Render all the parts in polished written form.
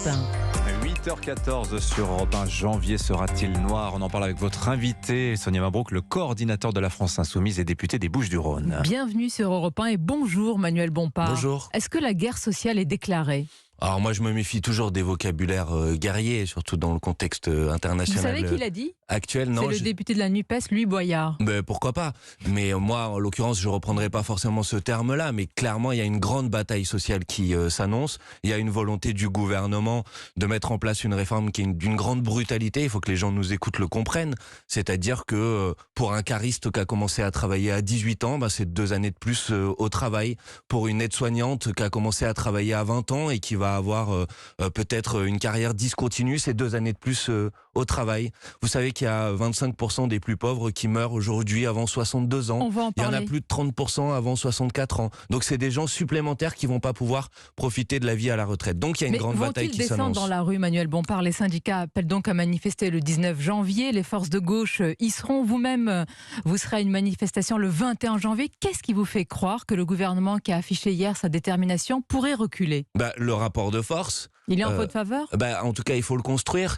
8h14 sur Europe 1. Janvier sera-t-il noir? On en parle avec votre invité, Sonia Mabrouk, le coordinateur de la France Insoumise et député des Bouches-du-Rhône. Bienvenue sur Europe 1 et bonjour Manuel Bompard. Bonjour. Est-ce que la guerre sociale est déclarée ? Alors moi je me méfie toujours des vocabulaires guerriers, surtout dans le contexte international. Vous savez qui l'a dit ? Actuel, non. C'est le député de la NUPES, Louis Boyard. Pourquoi pas. Mais moi, en l'occurrence, je reprendrai pas forcément ce terme-là, mais clairement, il y a une grande bataille sociale qui s'annonce. Il y a une volonté du gouvernement de mettre en place une réforme qui est d'une grande brutalité. Il faut que les gens nous écoutent, le comprennent. C'est-à-dire que pour un cariste qui a commencé à travailler à 18 ans, c'est 2 années de plus au travail. Pour une aide-soignante qui a commencé à travailler à 20 ans et qui va avoir peut-être une carrière discontinue, c'est 2 années de plus au travail. Vous savez qu'il y a 25% des plus pauvres qui meurent aujourd'hui avant 62 ans. On va en Il y en parler. a plus de 30% avant 64 ans. Donc c'est des gens supplémentaires qui vont pas pouvoir profiter de la vie à la retraite. Donc il y a une grande bataille qui descendre s'annonce. dans la rue, Manuel Bompard? Les syndicats appellent donc à manifester le 19 janvier. Les forces de gauche y seront. Vous-même, vous serez à une manifestation le 21 janvier. Qu'est-ce qui vous fait croire que le gouvernement qui a affiché hier sa détermination pourrait reculer? Le rapport de force. Il est en votre faveur? En tout cas, il faut le construire.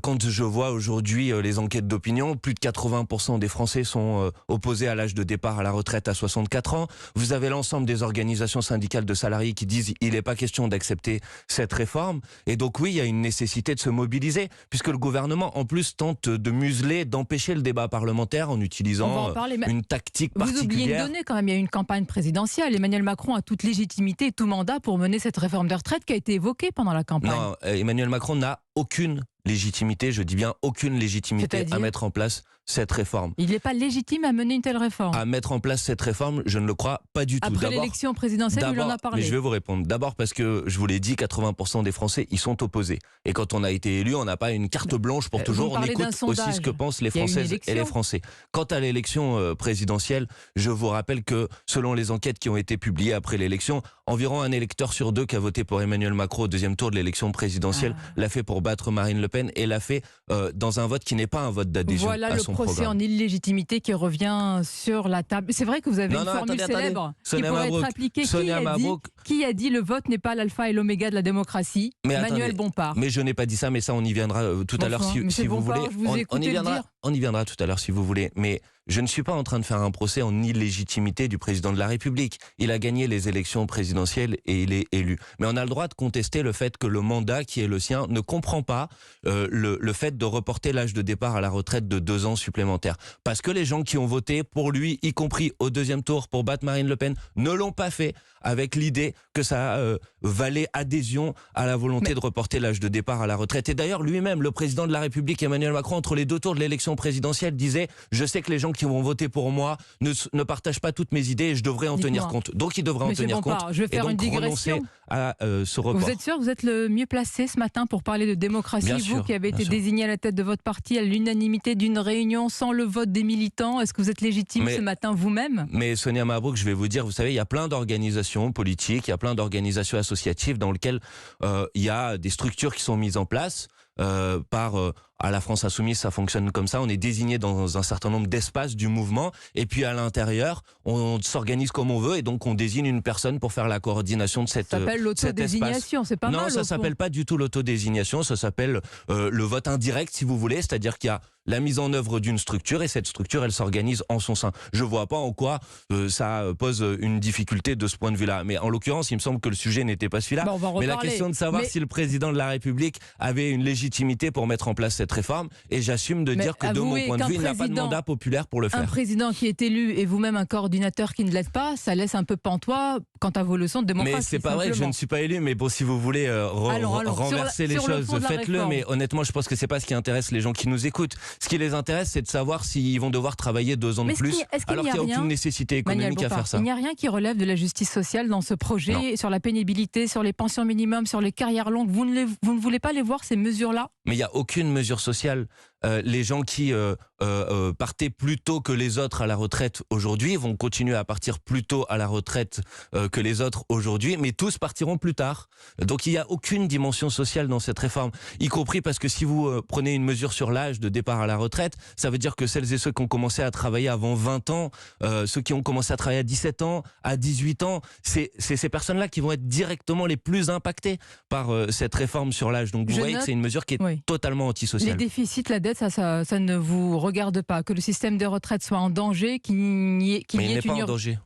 Quand je vois aujourd'hui les enquêtes d'opinion, plus de 80% des Français sont opposés à l'âge de départ à la retraite à 64 ans. Vous avez l'ensemble des organisations syndicales de salariés qui disent il n'est pas question d'accepter cette réforme. Et donc oui, il y a une nécessité de se mobiliser, puisque le gouvernement, en plus, tente de museler, d'empêcher le débat parlementaire en On va utilisant en parler, mais une tactique vous oubliez une particulière. donnée quand même, il y a eu une campagne présidentielle. Emmanuel Macron a toute légitimité et tout mandat pour mener cette réforme de retraite qui a été évoquée pendant la campagne. Non, Emmanuel Macron n'a aucune légitimité, je dis bien aucune légitimité C'est-à-dire à mettre en place cette réforme. Il n'est pas légitime à mener une telle réforme. À mettre en place cette réforme, je ne le crois pas du tout. Après l'élection présidentielle, il en a parlé. Mais je vais vous répondre. D'abord parce que, je vous l'ai dit, 80% des Français y sont opposés. Et quand on a été élu, on n'a pas une carte blanche pour toujours. On écoute aussi ce que pensent les Françaises et les Français. Quant à l'élection présidentielle, je vous rappelle que, selon les enquêtes qui ont été publiées après l'élection, environ un électeur sur 2 qui a voté pour Emmanuel Macron au 2e tour de l'élection présidentielle l'a fait pour battre Marine Le Pen et l'a fait dans un vote qui n'est pas un vote d'adhésion à son programme. Voilà le procès en illégitimité qui revient sur la table. C'est vrai que vous avez une formule célèbre qui pourrait être appliquée. Qui a dit le vote n'est pas l'alpha et l'oméga de la démocratie? Manuel Bompard. Mais je n'ai pas dit ça, mais ça on y viendra tout à l'heure si vous voulez. On y viendra tout à l'heure si vous voulez. Mais je ne suis pas en train de faire un procès en illégitimité du président de la République. Il a gagné les élections présidentielles et il est élu. Mais on a le droit de contester le fait que le mandat qui est le sien ne comprend pas le fait de reporter l'âge de départ à la retraite de 2 ans supplémentaires. Parce que les gens qui ont voté pour lui, y compris au 2e tour pour battre Marine Le Pen, ne l'ont pas fait avec l'idée que ça valait adhésion à la volonté de reporter l'âge de départ à la retraite. Et d'ailleurs, lui-même, le président de la République, Emmanuel Macron, entre les 2 tours de l'élection présidentielle, disait « Je sais que les gens qui vont voter pour moi ne partagent pas toutes mes idées et je devrais en tenir compte. » Donc il devrait en tenir compte. Je vais faire une digression. À ce report. Vous êtes sûr que vous êtes le mieux placé ce matin pour parler de démocratie? Bien vous sûr, qui avez été sûr. désigné à la tête de votre parti à l'unanimité d'une réunion sans le vote des militants. Est-ce que vous êtes légitime ce matin vous-même? Mais Sonia Mabrouk, je vais vous dire, vous savez, il y a plein d'organisations politiques, il y a plein d'organisations associatives dans lesquelles il y a des structures qui sont mises en place à la France Insoumise, ça fonctionne comme ça. On est désigné dans un certain nombre d'espaces du mouvement et puis à l'intérieur, on s'organise comme on veut et donc on désigne une personne pour faire la coordination de cet espace. Ça s'appelle l'autodésignation, c'est pas mal. Non, ça s'appelle pas du tout l'autodésignation, ça s'appelle le vote indirect si vous voulez, c'est-à-dire qu'il y a la mise en œuvre d'une structure et cette structure, elle s'organise en son sein. Je vois pas en quoi ça pose une difficulté de ce point de vue-là. Mais en l'occurrence, il me semble que le sujet n'était pas celui-là. Mais la question de savoir si le président de la République avait une légitimité pour mettre en place cette réforme, et j'assume de dire que de mon point de vue, il n'a pas de mandat populaire pour le faire. Un président qui est élu et vous-même un coordinateur qui ne l'aide pas, ça laisse un peu pantois quant à vos leçons de démocratie. Mais c'est pas vrai que je ne suis pas élu, mais bon, si vous voulez renverser les choses, faites-le. Mais honnêtement, je pense que c'est pas ce qui intéresse les gens qui nous écoutent. Ce qui les intéresse, c'est de savoir s'ils vont devoir travailler 2 ans de plus, alors qu'il n'y a aucune nécessité économique à faire ça. Il n'y a rien qui relève de la justice sociale dans ce projet, sur la pénibilité, sur les pensions minimum, sur les carrières longues. Vous ne voulez pas les voir, ces mesures-là? Mais il n'y a aucune mesure sociale les gens qui partaient plus tôt que les autres à la retraite aujourd'hui vont continuer à partir plus tôt à la retraite que les autres aujourd'hui, mais tous partiront plus tard. Donc il n'y a aucune dimension sociale dans cette réforme, y compris parce que si vous prenez une mesure sur l'âge de départ à la retraite, ça veut dire que celles et ceux qui ont commencé à travailler avant 20 ans, ceux qui ont commencé à travailler à 17 ans, à 18 ans, c'est ces personnes-là qui vont être directement les plus impactées par cette réforme sur l'âge. Donc vous voyez que c'est une mesure qui est totalement antisociale. Les déficits, la dette, ça ne vous regarde pas. Que le système des retraites soit en danger, qu'il y ait en danger.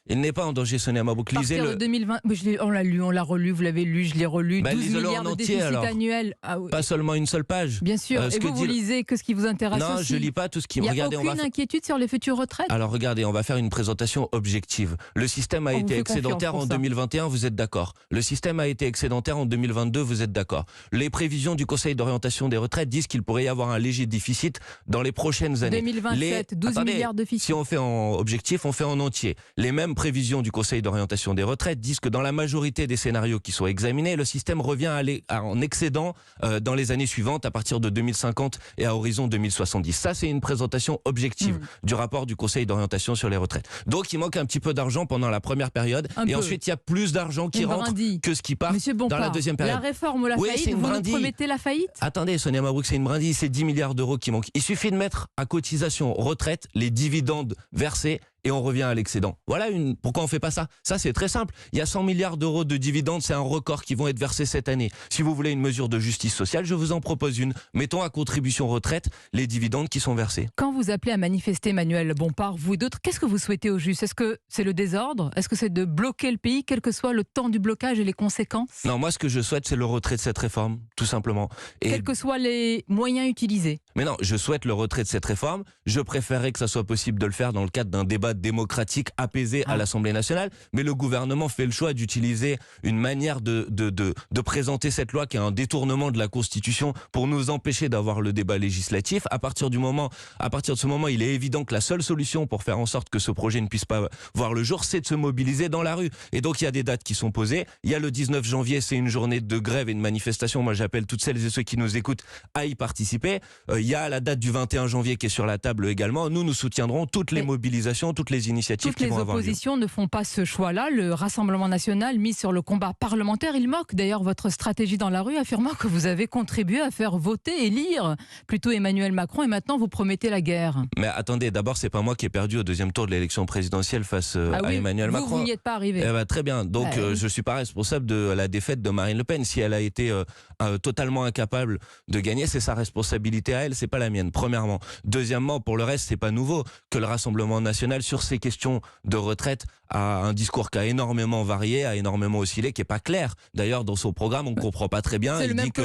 Il n'est pas en danger, Sonia Mabrouk. Lisez le 2020, on l'a lu, on l'a relu, vous l'avez lu, je l'ai relu. 12 milliards de déficit annuel. Ah oui. Pas seulement une seule page. Bien sûr. Et vous lisez que ce qui vous intéresse non, aussi. Je lis pas tout ce qui me regarde. Il n'y a aucune inquiétude sur les futures retraites. Alors regardez, on va faire une présentation objective. Le système a été excédentaire en 2021, vous êtes d'accord. Le système a été excédentaire en 2022, vous êtes d'accord. Les prévisions du Conseil d'orientation des retraites disent qu'il pourrait y avoir un léger déficit dans les prochaines années. 2027, 12 milliards de déficit. Si on fait en objectif, on fait en entier. Les mêmes prévisions du Conseil d'orientation des retraites disent que dans la majorité des scénarios qui sont examinés, le système revient en excédent dans les années suivantes à partir de 2050 et à horizon 2070. Ça, c'est une présentation objective du rapport du Conseil d'orientation sur les retraites. Donc, il manque un petit peu d'argent pendant la première période ensuite, il y a plus d'argent qui rentre que ce qui part dans la deuxième période. La réforme ou la faillite, vous nous promettez la faillite ? Attendez, Sonia Mabrouk, c'est une brindille, c'est 10 milliards d'euros qui manquent. Il suffit de mettre à cotisation retraite les dividendes versés et on revient à l'excédent. Voilà pourquoi on fait pas ça. Ça, c'est très simple. Il y a 100 milliards d'euros de dividendes, c'est un record qui vont être versés cette année. Si vous voulez une mesure de justice sociale, je vous en propose une. Mettons à contribution retraite les dividendes qui sont versés. Quand vous appelez à manifester, Manuel Bompard, vous et d'autres, qu'est-ce que vous souhaitez au juste ? Est-ce que c'est le désordre ? Est-ce que c'est de bloquer le pays, quel que soit le temps du blocage et les conséquences ? Non, moi, ce que je souhaite, c'est le retrait de cette réforme, tout simplement. Et quels que soient les moyens utilisés. Mais non, je souhaite le retrait de cette réforme. Je préférerais que ça soit possible de le faire dans le cadre d'un débat démocratique apaisé à l'Assemblée nationale. Mais le gouvernement fait le choix d'utiliser une manière de présenter cette loi qui est un détournement de la Constitution pour nous empêcher d'avoir le débat législatif. À partir de ce moment, il est évident que la seule solution pour faire en sorte que ce projet ne puisse pas voir le jour, c'est de se mobiliser dans la rue. Et donc, il y a des dates qui sont posées. Il y a le 19 janvier, c'est une journée de grève et de manifestation. Moi, j'appelle toutes celles et ceux qui nous écoutent à y participer. Il y a la date du 21 janvier qui est sur la table également. Nous soutiendrons toutes les mobilisations, toutes les initiatives qui vont avoir lieu. Toutes les oppositions ne font pas ce choix-là. Le Rassemblement national mise sur le combat parlementaire. Il moque d'ailleurs votre stratégie dans la rue, affirmant que vous avez contribué à faire voter, élire plutôt Emmanuel Macron et maintenant vous promettez la guerre. Mais attendez, d'abord, c'est pas moi qui ai perdu au deuxième tour de l'élection présidentielle face à Emmanuel Macron. Vous n'y êtes pas arrivé. Très bien. Donc, je suis pas responsable de la défaite de Marine Le Pen. Si elle a été totalement incapable de gagner, c'est sa responsabilité à elle, c'est pas la mienne, premièrement. Deuxièmement, pour le reste, c'est pas nouveau que le Rassemblement national, sur ces questions de retraite, a un discours qui a énormément varié, a énormément oscillé, qui est pas clair. D'ailleurs, dans son programme, on comprend pas très bien. Il dit que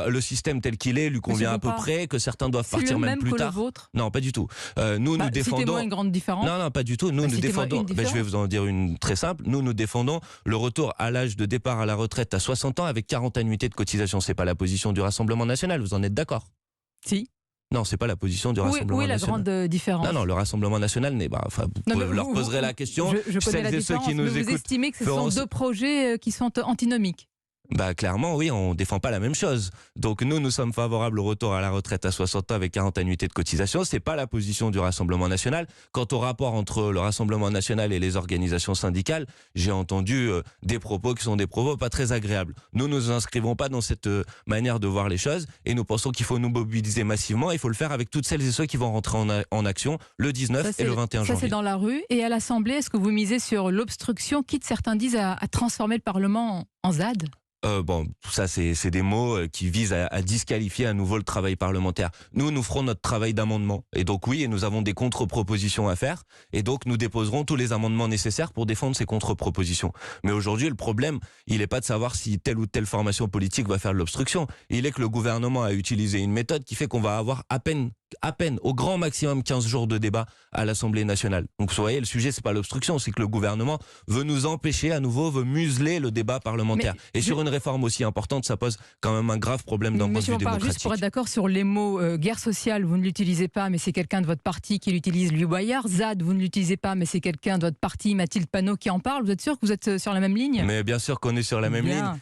le système tel qu'il est lui convient à peu près, que certains doivent partir même plus tard. Le vôtre. Non, pas du tout. Nous défendons. Citez-moi une grande différence. Non, pas du tout. Nous défendons. Je vais vous en dire une très simple. Nous défendons le retour à l'âge de départ à la retraite à 60 ans avec 40 annuités de cotisation. C'est pas la position du Rassemblement national. Vous en êtes d'accord ? Si. Non, c'est pas la position du Rassemblement national. Oui, la grande différence. Non, le Rassemblement national n'est pas. Vous leur poserez la question. Je connais la différence, ceux qui nous écoutent, vous estimez que ce sont deux projets qui sont antinomiques. Clairement, oui, on défend pas la même chose. Donc nous sommes favorables au retour à la retraite à 60 ans avec 40 annuités de cotisation. C'est pas la position du Rassemblement national. Quant au rapport entre le Rassemblement national et les organisations syndicales, j'ai entendu des propos qui sont des propos pas très agréables. Nous nous inscrivons pas dans cette manière de voir les choses et nous pensons qu'il faut nous mobiliser massivement. Il faut le faire avec toutes celles et ceux qui vont rentrer en action le 19 et le 21 janvier. Ça, c'est dans la rue. Et à l'Assemblée, est-ce que vous misez sur l'obstruction, quitte certains disent à transformer le Parlement en ZAD ? Tout ça, c'est des mots qui visent à disqualifier à nouveau le travail parlementaire. Nous ferons notre travail d'amendement. Et donc oui, nous avons des contre-propositions à faire. Et donc nous déposerons tous les amendements nécessaires pour défendre ces contre-propositions. Mais aujourd'hui, le problème, il n'est pas de savoir si telle ou telle formation politique va faire de l'obstruction. Il est que le gouvernement a utilisé une méthode qui fait qu'on va avoir à peine, au grand maximum 15 jours de débat à l'Assemblée nationale. Donc vous voyez, le sujet, c'est pas l'obstruction, c'est que le gouvernement veut nous empêcher à nouveau, veut museler le débat parlementaire. Et sur une une réforme aussi importante, ça pose quand même un grave problème d'un point de vue démocratique. Juste pour être d'accord sur les mots, guerre sociale, vous ne l'utilisez pas, mais c'est quelqu'un de votre parti qui l'utilise, Louis Boyard. ZAD, vous ne l'utilisez pas, mais c'est quelqu'un de votre parti, Mathilde Panot, qui en parle. Vous êtes sûr que vous êtes sur la même ligne? Mais bien sûr qu'on est sur la même ligne.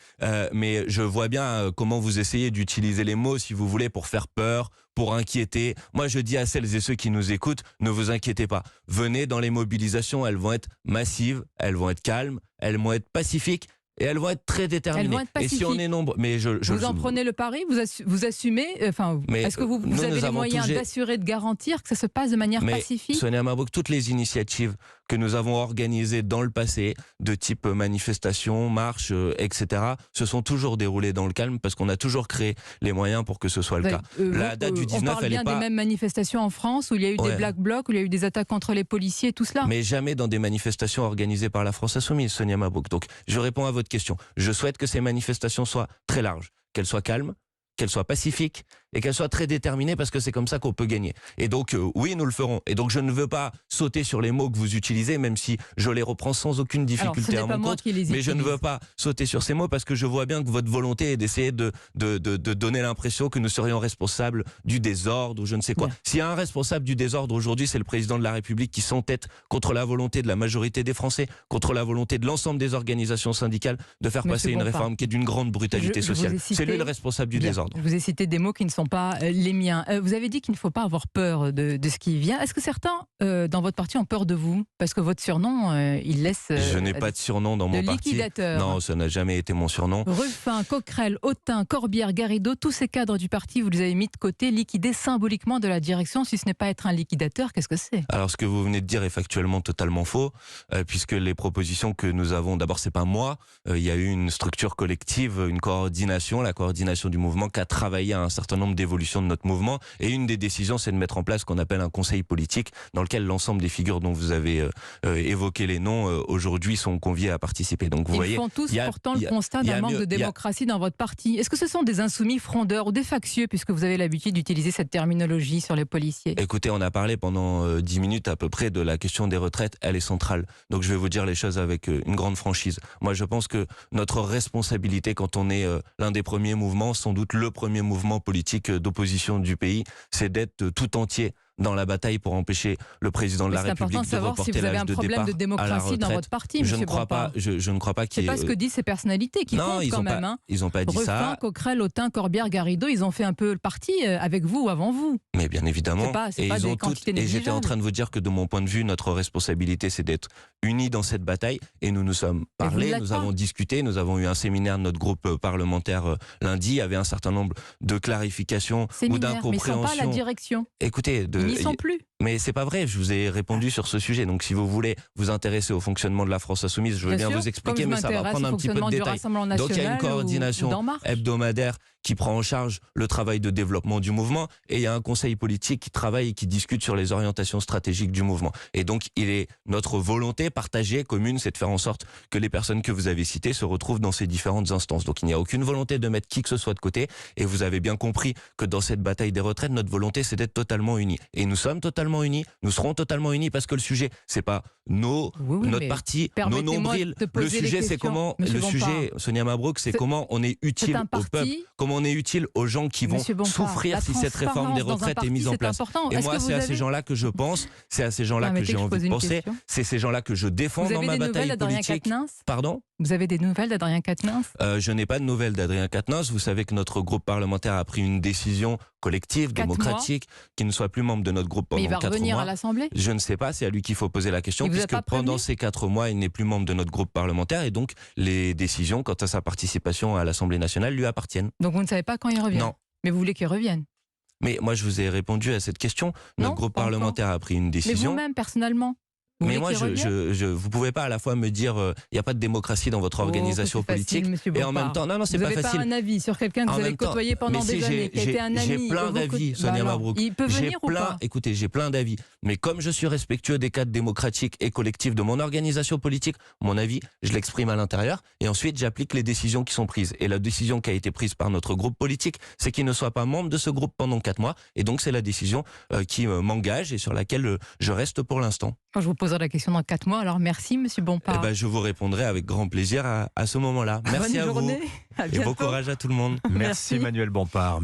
Mais je vois bien comment vous essayez d'utiliser les mots, si vous voulez, pour faire peur, pour inquiéter. Moi, je dis à celles et ceux qui nous écoutent, ne vous inquiétez pas. Venez dans les mobilisations, elles vont être massives, elles vont être calmes, elles vont être pacifiques. Et elles vont être très déterminées. Elles vont être pacifiques. Et si on est nombreux, mais vous en prenez le pari, vous assumez. Enfin, est-ce que vous avez les moyens d'assurer, de garantir que ça se passe de manière pacifique? Sonia Mabrouk, toutes les initiatives que nous avons organisées dans le passé, de type manifestation, marche, etc., se sont toujours déroulées dans le calme parce qu'on a toujours créé les moyens pour que ce soit le cas. La date du 19, on parle bien des mêmes manifestations en France où il y a eu des Black Blocs, où il y a eu des attaques contre les policiers, tout cela. Mais jamais dans des manifestations organisées par la France Insoumise, Sonia Mabrouk. Donc, je réponds à votre question. Je souhaite que ces manifestations soient très larges, qu'elles soient calmes, qu'elles soient pacifiques et qu'elles soient très déterminées parce que c'est comme ça qu'on peut gagner. Et donc, oui, nous le ferons. Et donc, je ne veux pas sauter sur les mots que vous utilisez, même si je les reprends sans aucune difficulté à mon compte. Mais je ne veux pas sauter sur ces mots parce que je vois bien que votre volonté est d'essayer de donner l'impression que nous serions responsables du désordre ou je ne sais quoi. S'il y a un responsable du désordre aujourd'hui, c'est le président de la République qui s'entête contre la volonté de la majorité des Français, contre la volonté de l'ensemble des organisations syndicales de faire passer une réforme qui est d'une grande brutalité sociale. C'est lui le responsable du désordre. Je vous ai cité des mots qui ne sont pas les miens. Vous avez dit qu'il ne faut pas avoir peur de ce qui vient. Est-ce que certains dans votre parti ont peur de vous? Parce que votre surnom, il laisse... je n'ai pas de surnom dans mon parti. Liquidateur. Non, ça n'a jamais été mon surnom. Ruffin, Coquerel, Autain, Corbière, Garrido, tous ces cadres du parti, vous les avez mis de côté, liquidés symboliquement de la direction. Si ce n'est pas être un liquidateur, qu'est-ce que c'est? Alors, ce que vous venez de dire est factuellement totalement faux, puisque les propositions que nous avons, d'abord, c'est pas moi, il y a eu une structure collective, une coordination, la coordination du mouvement qui a travaillé à un certain nombre d'évolutions de notre mouvement. Et une des décisions, c'est de mettre en place ce qu'on appelle un conseil politique dans lequel l'ensemble des figures dont vous avez évoqué les noms aujourd'hui sont conviés à participer. Donc vous voyez, font tous pourtant le constat d'un manque de démocratie dans votre parti. Est-ce que ce sont des insoumis frondeurs ou des factieux, puisque vous avez l'habitude d'utiliser cette terminologie sur les policiers? Écoutez, on a parlé pendant 10 minutes à peu près de la question des retraites. Elle est centrale. Donc je vais vous dire les choses avec une grande franchise. Moi, je pense que notre responsabilité quand on est l'un des premiers mouvements, sans doute le premier mouvement politique d'opposition du pays, c'est d'être tout entier dans la bataille pour empêcher le président de la République de reporter l'âge de départ à la retraite. C'est important de savoir si vous avez un problème de démocratie dans votre parti, je ne crois pas. Je ne crois pas qu'il y ait... C'est pas ce que disent ces personnalités qui comptent quand même. Non, ils n'ont pas dit ça. Ruffin, Coquerel, Autain, Corbière, Garrido, ils ont fait un peu le parti avec vous ou avant vous. Mais bien évidemment. C'est pas des quantités négligeables. Et j'étais en train de vous dire que de mon point de vue, notre responsabilité, c'est d'être unis dans cette bataille. Et nous nous sommes parlé, nous avons discuté, nous avons eu un séminaire de notre groupe parlementaire lundi. Il y avait un certain nombre de clarifications ou d'incompréhensions. Mais ils ne sont pas à la direction. Écoutez, ils n'y sont plus. Mais c'est pas vrai, je vous ai répondu sur ce sujet. Donc si vous voulez vous intéresser au fonctionnement de la France Insoumise, je veux bien vous expliquer, mais ça va prendre un petit peu de détails. Donc il y a une coordination hebdomadaire qui prend en charge le travail de développement du mouvement et il y a un conseil politique qui travaille et qui discute sur les orientations stratégiques du mouvement. Et donc il est notre volonté partagée, commune, c'est de faire en sorte que les personnes que vous avez citées se retrouvent dans ces différentes instances. Donc il n'y a aucune volonté de mettre qui que ce soit de côté et vous avez bien compris que dans cette bataille des retraites, notre volonté c'est d'être totalement unis. Et nous sommes totalement unis, nous serons totalement unis parce que le sujet c'est pas notre parti, nos nombrils. Le sujet c'est comment, Sonia Mabrouk, c'est comment on est utile au peuple, comment on est utile aux gens qui vont souffrir si cette réforme des retraites est mise en place. Et moi, c'est à ces gens-là que je pense, c'est à ces gens-là que j'ai envie de penser, c'est ces gens-là que je défends dans ma bataille politique. Pardon ? Vous avez des nouvelles d'Adrien Quatennens ? Je n'ai pas de nouvelles d'Adrien Quatennens. Vous savez que notre groupe parlementaire a pris une décision collective, démocratique, qu'il ne soit plus membre de notre groupe pendant 4 mois. Mais il va revenir à l'Assemblée ? Je ne sais pas, c'est à lui qu'il faut poser la question, puisque pendant ces 4 mois, il n'est plus membre de notre groupe parlementaire et donc les décisions quant à sa participation à l'Assemblée nationale lui appartiennent. Donc vous ne savez pas quand il revient ? Non. Mais vous voulez qu'il revienne ? Mais moi, je vous ai répondu à cette question. Notre groupe parlementaire a pris une décision. Mais vous-même, personnellement ? Mais moi, vous pouvez pas à la fois me dire il n'y a pas de démocratie dans votre organisation politique facile, et en même temps, non, c'est pas facile. Vous n'avez pas un avis sur quelqu'un que vous avez côtoyé pendant des années, qui était un ami. J'ai plein d'avis, Sonia Mabrouk. Il peut venir ou pas ? Écoutez, j'ai plein d'avis. Mais comme je suis respectueux des cadres démocratiques et collectifs de mon organisation politique, mon avis, je l'exprime à l'intérieur et ensuite j'applique les décisions qui sont prises. Et la décision qui a été prise par notre groupe politique, c'est qu'il ne soit pas membre de ce groupe pendant 4 mois. Et donc c'est la décision qui m'engage et sur laquelle je reste pour l'instant. Je vous poserai la question dans 4 mois, alors merci Monsieur Bompard. Je vous répondrai avec grand plaisir à ce moment-là. Merci à vous. À et bon courage à tout le monde. Merci Manuel Bompard.